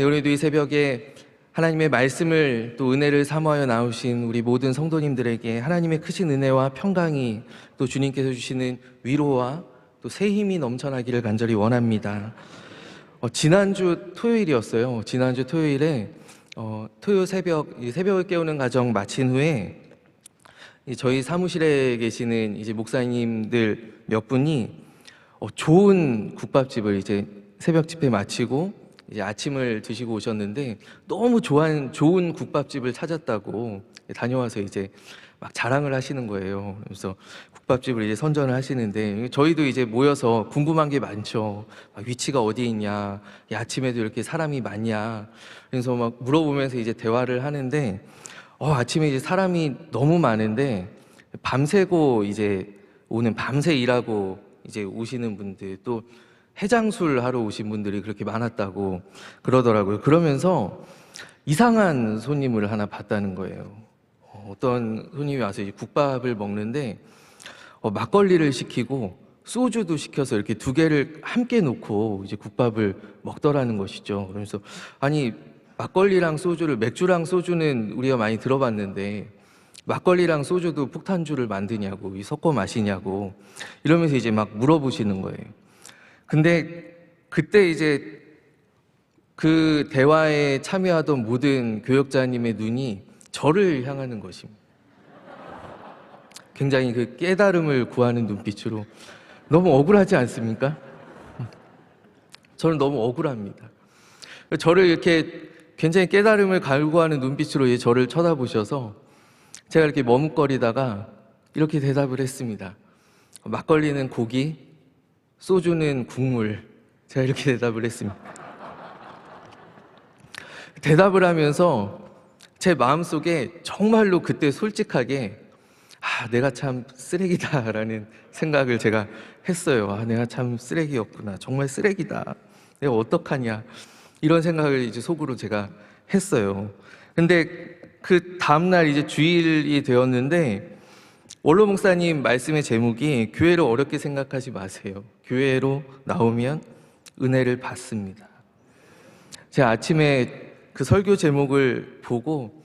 네, 오늘도 이 새벽에 하나님의 말씀을 또 은혜를 사모하여 나오신 우리 모든 성도님들에게 하나님의 크신 은혜와 평강이 또 주님께서 주시는 위로와 또 새 힘이 넘쳐나기를 간절히 원합니다. 지난주 토요일이었어요. 지난주 토요일에 토요 새벽, 새벽을 깨우는 가정 마친 후에 저희 사무실에 계시는 이제 목사님들 몇 분이 좋은 국밥집을 이제 새벽 집회 마치고 이제 아침을 드시고 오셨는데 너무 좋은 국밥집을 찾았다고 다녀와서 이제 막 자랑을 하시는 거예요. 그래서 국밥집을 이제 선전을 하시는데 저희도 이제 모여서 궁금한 게 많죠. 위치가 어디 있냐, 아침에도 이렇게 사람이 많냐. 그래서 막 물어보면서 이제 대화를 하는데 아침에 이제 사람이 너무 많은데 밤새고 이제 오는 밤새 일하고 이제 오시는 분들 또 해장술 하러 오신 분들이 그렇게 많았다고 그러더라고요. 그러면서 이상한 손님을 하나 봤다는 거예요. 어떤 손님이 와서 이제 국밥을 먹는데 막걸리를 시키고 소주도 시켜서 이렇게 두 개를 함께 놓고 이제 국밥을 먹더라는 것이죠. 그러면서 아니 막걸리랑 소주를, 맥주랑 소주는 우리가 많이 들어봤는데 막걸리랑 소주도 폭탄주를 만드냐고, 섞어 마시냐고 이러면서 이제 막 물어보시는 거예요. 근데 그때 이제 그 대화에 참여하던 모든 교역자님의 눈이 저를 향하는 것입니다. 굉장히 그 깨달음을 구하는 눈빛으로. 너무 억울하지 않습니까? 저는 너무 억울합니다. 저를 이렇게 굉장히 깨달음을 갈구하는 눈빛으로 저를 쳐다보셔서 제가 이렇게 머뭇거리다가 이렇게 대답을 했습니다. 막걸리는 고기, 소주는 국물. 제가 이렇게 대답을 했습니다. 대답을 하면서 제 마음속에 정말로 그때 솔직하게 내가 참 쓰레기다라는 생각을 제가 했어요. 내가 참 쓰레기였구나. 정말 쓰레기다. 내가 어떡하냐. 이런 생각을 이제 속으로 제가 했어요. 근데 그 다음날 이제 주일이 되었는데 원로 목사님 말씀의 제목이 교회를 어렵게 생각하지 마세요. 교회로 나오면 은혜를 받습니다. 제가 아침에 그 설교 제목을 보고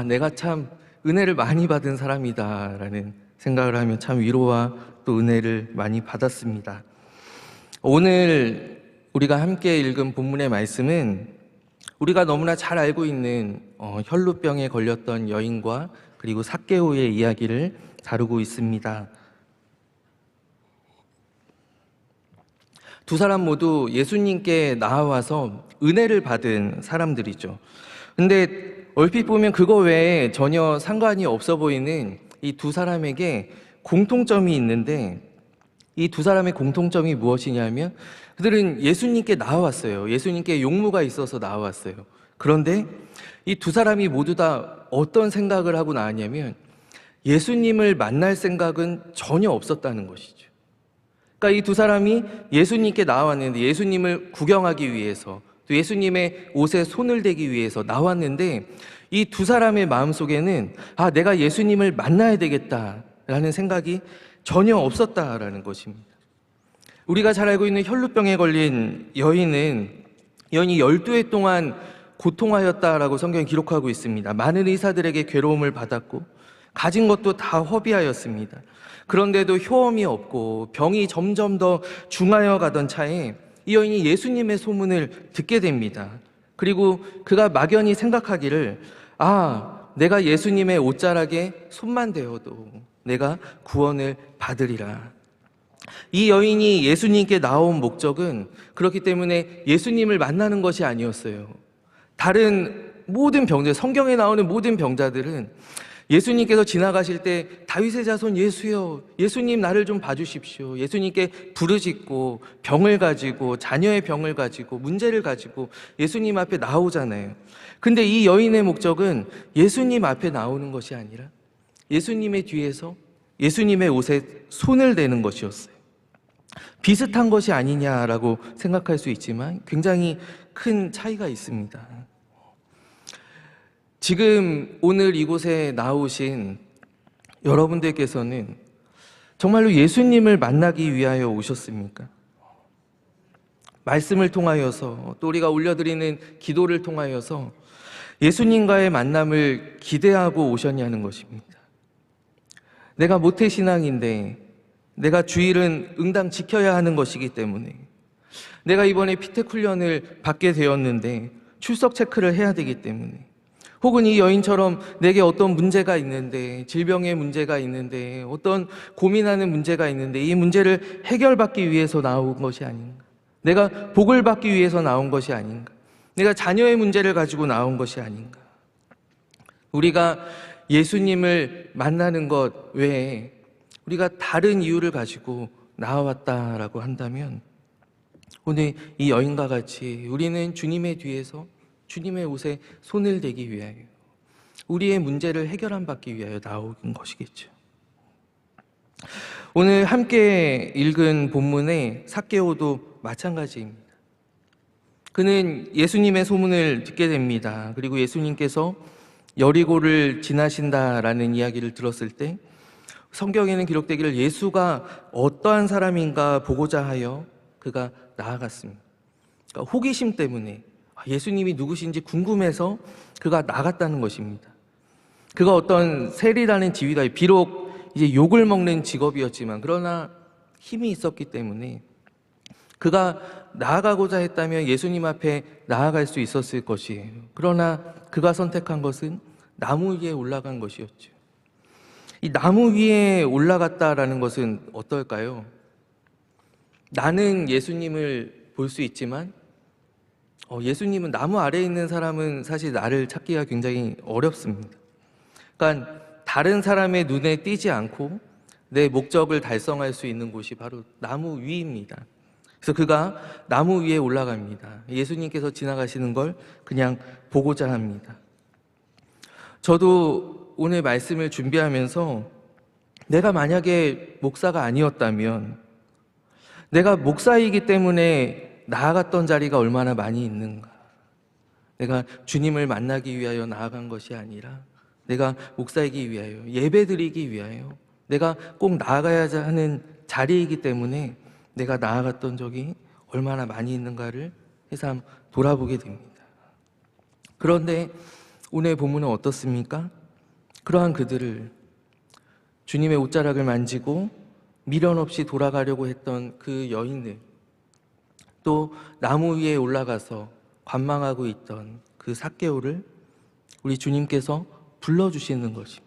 내가 참 은혜를 많이 받은 사람이다 라는 생각을 하며 참 위로와 또 은혜를 많이 받았습니다. 오늘 우리가 함께 읽은 본문의 말씀은 우리가 너무나 잘 알고 있는 혈루병에 걸렸던 여인과 그리고 삭개오의 이야기를 다루고 있습니다. 두 사람 모두 예수님께 나와서 은혜를 받은 사람들이죠. 근데 얼핏 보면 그거 외에 전혀 상관이 없어 보이는 이 두 사람에게 공통점이 있는데 이 두 사람의 공통점이 무엇이냐면 그들은 예수님께 나왔어요. 예수님께 용무가 있어서 나왔어요. 그런데 이 두 사람이 모두 다 어떤 생각을 하고 나왔냐면 예수님을 만날 생각은 전혀 없었다는 것이죠. 그러니까 이 두 사람이 예수님께 나왔는데 예수님을 구경하기 위해서 또 예수님의 옷에 손을 대기 위해서 나왔는데 이 두 사람의 마음속에는 내가 예수님을 만나야 되겠다라는 생각이 전혀 없었다라는 것입니다. 우리가 잘 알고 있는 혈루병에 걸린 여인이 12해 동안 고통하였다라고 성경이 기록하고 있습니다. 많은 의사들에게 괴로움을 받았고 가진 것도 다 허비하였습니다. 그런데도 효험이 없고 병이 점점 더 중하여 가던 차에 이 여인이 예수님의 소문을 듣게 됩니다. 그리고 그가 막연히 생각하기를 내가 예수님의 옷자락에 손만 대어도 내가 구원을 받으리라. 이 여인이 예수님께 나온 목적은 그렇기 때문에 예수님을 만나는 것이 아니었어요. 다른 모든 병자, 성경에 나오는 모든 병자들은 예수님께서 지나가실 때 다윗의 자손 예수여, 예수님 나를 좀 봐주십시오. 예수님께 부르짖고 병을 가지고 자녀의 병을 가지고 문제를 가지고 예수님 앞에 나오잖아요. 근데 이 여인의 목적은 예수님 앞에 나오는 것이 아니라 예수님의 뒤에서 예수님의 옷에 손을 대는 것이었어요. 비슷한 것이 아니냐라고 생각할 수 있지만 굉장히 큰 차이가 있습니다. 지금 오늘 이곳에 나오신 여러분들께서는 정말로 예수님을 만나기 위하여 오셨습니까? 말씀을 통하여서 또 우리가 올려드리는 기도를 통하여서 예수님과의 만남을 기대하고 오셨냐는 것입니다. 내가 모태신앙인데 내가 주일은 응당 지켜야 하는 것이기 때문에, 내가 이번에 피택 훈련을 받게 되었는데 출석 체크를 해야 되기 때문에, 혹은 이 여인처럼 내게 어떤 문제가 있는데, 질병의 문제가 있는데, 어떤 고민하는 문제가 있는데 이 문제를 해결받기 위해서 나온 것이 아닌가, 내가 복을 받기 위해서 나온 것이 아닌가, 내가 자녀의 문제를 가지고 나온 것이 아닌가. 우리가 예수님을 만나는 것 외에 우리가 다른 이유를 가지고 나와왔다라고 한다면, 오늘 이 여인과 같이 우리는 주님의 뒤에서 주님의 옷에 손을 대기 위하여, 우리의 문제를 해결함 받기 위하여 나온 것이겠죠. 오늘 함께 읽은 본문의 삭개오도 마찬가지입니다. 그는 예수님의 소문을 듣게 됩니다. 그리고 예수님께서 여리고를 지나신다라는 이야기를 들었을 때 성경에는 기록되기를 예수가 어떠한 사람인가 보고자 하여 그가 나아갔습니다. 그러니까 호기심 때문에 예수님이 누구신지 궁금해서 그가 나갔다는 것입니다. 그가 어떤 세리라는 지위가, 비록 이제 욕을 먹는 직업이었지만 그러나 힘이 있었기 때문에 그가 나아가고자 했다면 예수님 앞에 나아갈 수 있었을 것이에요. 그러나 그가 선택한 것은 나무 위에 올라간 것이었죠. 이 나무 위에 올라갔다라는 것은 어떨까요? 나는 예수님을 볼 수 있지만 예수님은 나무 아래에 있는 사람은 사실 나를 찾기가 굉장히 어렵습니다. 그러니까 다른 사람의 눈에 띄지 않고 내 목적을 달성할 수 있는 곳이 바로 나무 위입니다. 그래서 그가 나무 위에 올라갑니다. 예수님께서 지나가시는 걸 그냥 보고자 합니다. 저도 오늘 말씀을 준비하면서 내가 만약에 목사가 아니었다면, 내가 목사이기 때문에 나아갔던 자리가 얼마나 많이 있는가, 내가 주님을 만나기 위하여 나아간 것이 아니라 내가 목사이기 위하여, 예배드리기 위하여 내가 꼭 나아가야 하는 자리이기 때문에 내가 나아갔던 적이 얼마나 많이 있는가를 새삼 돌아보게 됩니다. 그런데 오늘 본문은 어떻습니까? 그러한 그들을, 주님의 옷자락을 만지고 미련 없이 돌아가려고 했던 그 여인을, 또 나무 위에 올라가서 관망하고 있던 그 삭개오를 우리 주님께서 불러주시는 것입니다.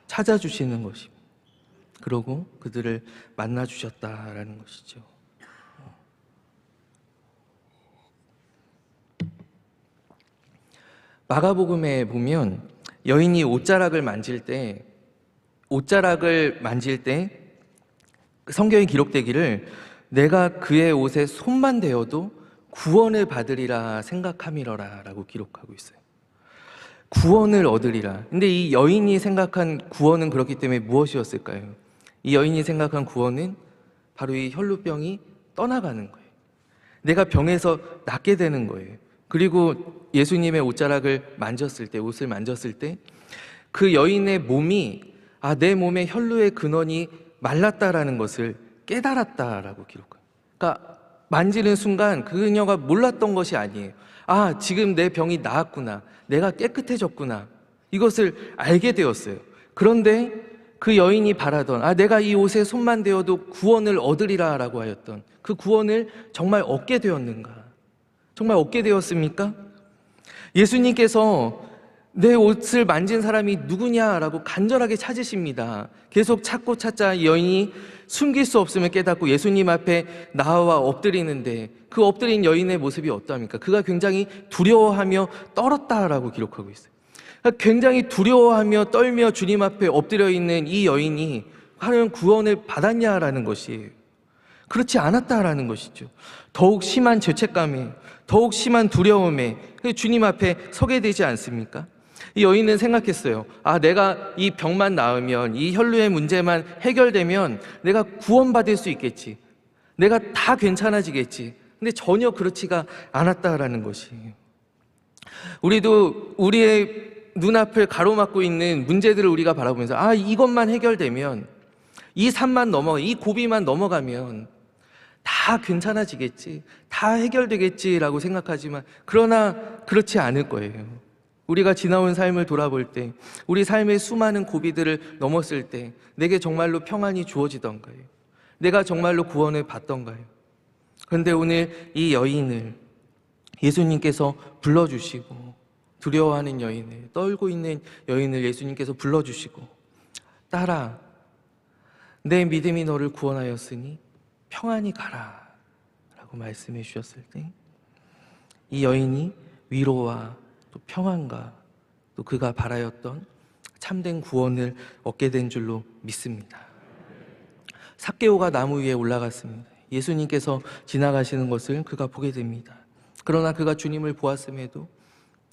찾아주시는 것입니다. 그러고 그들을 만나주셨다라는 것이죠. 마가복음에 보면 여인이 옷자락을 만질 때 성경에 기록되기를 내가 그의 옷에 손만 대어도 구원을 받으리라 생각함이러라 라고 기록하고 있어요. 구원을 얻으리라. 근데 이 여인이 생각한 구원은 그렇기 때문에 무엇이었을까요? 이 여인이 생각한 구원은 바로 이 혈루병이 떠나가는 거예요. 내가 병에서 낫게 되는 거예요. 그리고 예수님의 옷자락을 만졌을 때, 옷을 만졌을 때 그 여인의 몸이 내 몸의 혈루의 근원이 말랐다라는 것을 깨달았다라고 기록해요. 그러니까 만지는 순간 그녀가 몰랐던 것이 아니에요. 지금 내 병이 나았구나, 내가 깨끗해졌구나, 이것을 알게 되었어요. 그런데 그 여인이 바라던 내가 이 옷에 손만 대어도 구원을 얻으리라 라고 하였던 그 구원을 정말 얻게 되었는가? 정말 얻게 되었습니까? 예수님께서 내 옷을 만진 사람이 누구냐라고 간절하게 찾으십니다. 계속 찾고 찾자 이 여인이 숨길 수 없음을 깨닫고 예수님 앞에 나와 엎드리는데, 그 엎드린 여인의 모습이 어떠합니까? 그가 굉장히 두려워하며 떨었다라고 기록하고 있어요. 굉장히 두려워하며 떨며 주님 앞에 엎드려 있는 이 여인이 과연 구원을 받았냐라는 것이에요. 그렇지 않았다라는 것이죠. 더욱 심한 죄책감에, 더욱 심한 두려움에 주님 앞에 서게 되지 않습니까? 이 여인은 생각했어요. 내가 이 병만 나으면, 이 혈루의 문제만 해결되면 내가 구원받을 수 있겠지, 내가 다 괜찮아지겠지. 근데 전혀 그렇지가 않았다라는 것이에요. 우리도 우리의 눈앞을 가로막고 있는 문제들을 우리가 바라보면서 이것만 해결되면, 이 산만 넘어, 이 고비만 넘어가면 다 괜찮아지겠지, 다 해결되겠지라고 생각하지만 그러나 그렇지 않을 거예요. 우리가 지나온 삶을 돌아볼 때, 우리 삶의 수많은 고비들을 넘었을 때 내게 정말로 평안이 주어지던가요? 내가 정말로 구원을 받던가요? 그런데 오늘 이 여인을 예수님께서 불러주시고, 두려워하는 여인을, 떨고 있는 여인을 예수님께서 불러주시고, 딸아, 내 믿음이 너를 구원하였으니 평안히 가라 라고 말씀해 주셨을 때, 이 여인이 위로와 또 평안과 또 그가 바라였던 참된 구원을 얻게 된 줄로 믿습니다. 삭개오가 나무 위에 올라갔습니다. 예수님께서 지나가시는 것을 그가 보게 됩니다. 그러나 그가 주님을 보았음에도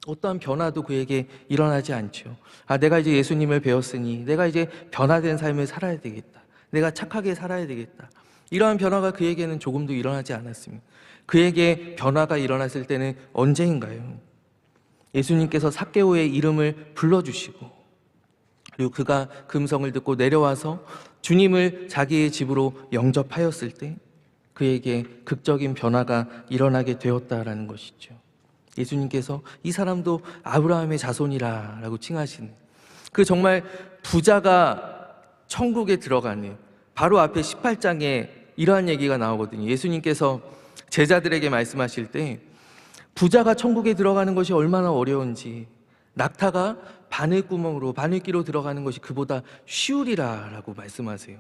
어떠한 변화도 그에게 일어나지 않죠. 내가 이제 예수님을 배웠으니 내가 이제 변화된 삶을 살아야 되겠다, 내가 착하게 살아야 되겠다, 이러한 변화가 그에게는 조금도 일어나지 않았습니다. 그에게 변화가 일어났을 때는 언제인가요? 예수님께서 삭개오의 이름을 불러주시고, 그리고 그가 그 음성을 듣고 내려와서 주님을 자기의 집으로 영접하였을 때 그에게 극적인 변화가 일어나게 되었다라는 것이죠. 예수님께서 이 사람도 아브라함의 자손이라 라고 칭하시는, 그 정말 부자가 천국에 들어가는, 바로 앞에 18장에 이러한 얘기가 나오거든요. 예수님께서 제자들에게 말씀하실 때 부자가 천국에 들어가는 것이 얼마나 어려운지, 낙타가 바늘구멍으로, 바늘귀로 들어가는 것이 그보다 쉬우리라 라고 말씀하세요.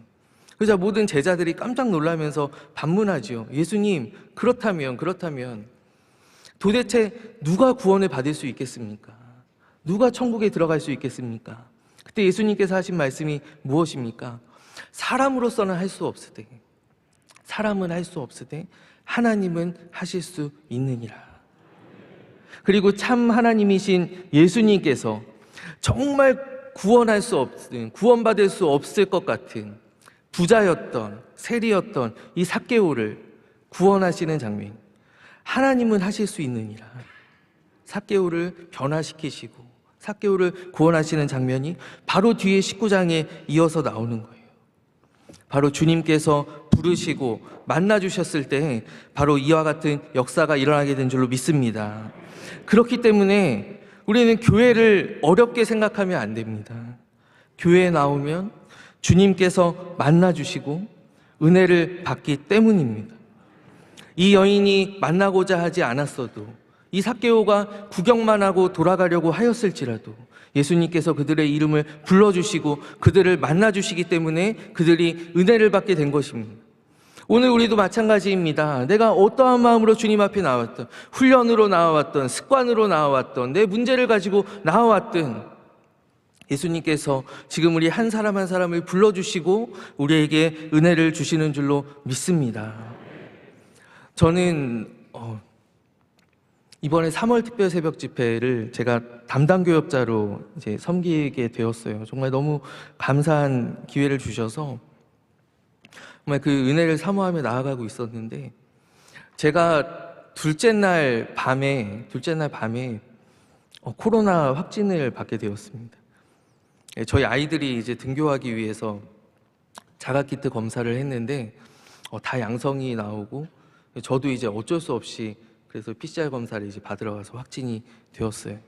그래서 모든 제자들이 깜짝 놀라면서 반문하지요. 예수님, 그렇다면 도대체 누가 구원을 받을 수 있겠습니까? 누가 천국에 들어갈 수 있겠습니까? 그때 예수님께서 하신 말씀이 무엇입니까? 사람으로서는 할 수 없으되, 사람은 할 수 없으되 하나님은 하실 수 있느니라. 그리고 참 하나님이신 예수님께서 정말 구원할 수 없는, 구원받을 수 없을 것 같은 부자였던, 세리였던 이 삭개오를 구원하시는 장면, 하나님은 하실 수 있느니라. 삭개오를 변화시키시고 삭개오를 구원하시는 장면이 바로 뒤에 19장에 이어서 나오는 거예요. 바로 주님께서 부르시고 만나주셨을 때 바로 이와 같은 역사가 일어나게 된 줄로 믿습니다. 그렇기 때문에 우리는 교회를 어렵게 생각하면 안 됩니다. 교회에 나오면 주님께서 만나주시고 은혜를 받기 때문입니다. 이 여인이 만나고자 하지 않았어도, 이 삭개오가 구경만 하고 돌아가려고 하였을지라도 예수님께서 그들의 이름을 불러주시고 그들을 만나주시기 때문에 그들이 은혜를 받게 된 것입니다. 오늘 우리도 마찬가지입니다. 내가 어떠한 마음으로 주님 앞에 나왔던, 훈련으로 나와왔던, 습관으로 나와왔던, 내 문제를 가지고 나와왔던, 예수님께서 지금 우리 한 사람 한 사람을 불러주시고 우리에게 은혜를 주시는 줄로 믿습니다. 저는 이번에 3월 특별 새벽 집회를 제가 담당 교역자로 이제 섬기게 되었어요. 정말 너무 감사한 기회를 주셔서 정말 그 은혜를 사모하며 나아가고 있었는데, 제가 둘째 날 밤에 코로나 확진을 받게 되었습니다. 저희 아이들이 이제 등교하기 위해서 자가키트 검사를 했는데 다 양성이 나오고, 저도 이제 어쩔 수 없이 그래서 PCR 검사를 이제 받으러 가서 확진이 되었어요.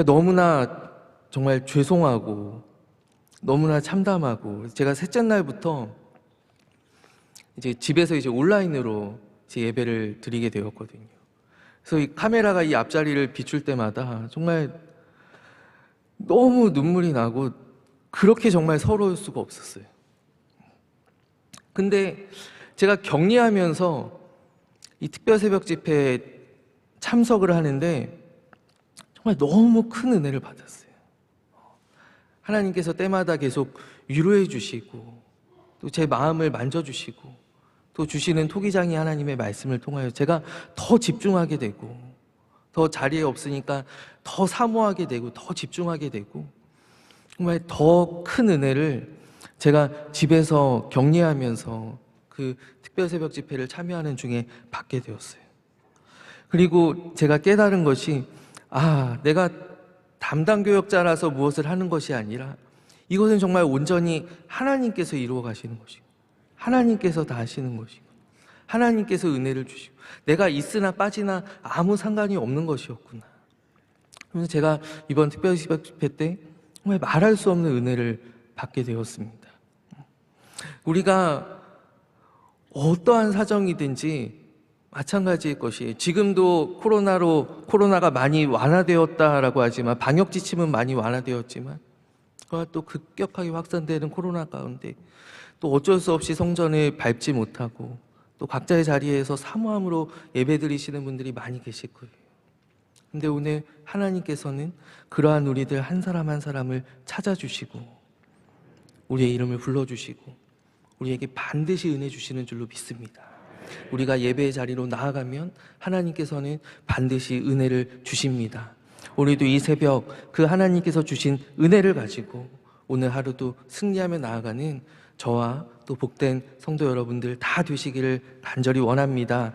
너무나 정말 죄송하고 너무나 참담하고, 제가 셋째 날부터 이제 집에서 이제 온라인으로 제 예배를 드리게 되었거든요. 그래서 이 카메라가 이 앞자리를 비출 때마다 정말 너무 눈물이 나고, 그렇게 정말 서러울 수가 없었어요. 근데 제가 격리하면서 이 특별 새벽 집회에 참석을 하는데 정말 너무 큰 은혜를 받았어요. 하나님께서 때마다 계속 위로해 주시고 또 제 마음을 만져주시고 또 주시는 토기장이 하나님의 말씀을 통하여 제가 더 집중하게 되고, 더 자리에 없으니까 더 사모하게 되고 더 집중하게 되고, 정말 더 큰 은혜를 제가 집에서 격리하면서 그 특별 새벽 집회를 참여하는 중에 받게 되었어요. 그리고 제가 깨달은 것이, 내가 담당 교역자라서 무엇을 하는 것이 아니라 이것은 정말 온전히 하나님께서 이루어 가시는 것이고 하나님께서 다 하시는 것이고, 하나님께서 은혜를 주시고 내가 있으나 빠지나 아무 상관이 없는 것이었구나. 그래서 제가 이번 특별 집회 때 정말 말할 수 없는 은혜를 받게 되었습니다. 우리가 어떠한 사정이든지 마찬가지일 것이에요. 지금도 코로나가 많이 완화되었다라고 하지만, 방역 지침은 많이 완화되었지만, 그와 또 급격하게 확산되는 코로나 가운데 또 어쩔 수 없이 성전을 밟지 못하고 또 각자의 자리에서 사모함으로 예배드리시는 분들이 많이 계실 거예요. 근데 오늘 하나님께서는 그러한 우리들 한 사람 한 사람을 찾아주시고 우리의 이름을 불러주시고 우리에게 반드시 은혜 주시는 줄로 믿습니다. 우리가 예배의 자리로 나아가면 하나님께서는 반드시 은혜를 주십니다. 우리도 이 새벽 그 하나님께서 주신 은혜를 가지고 오늘 하루도 승리하며 나아가는 저와 또 복된 성도 여러분들 다 되시기를 간절히 원합니다.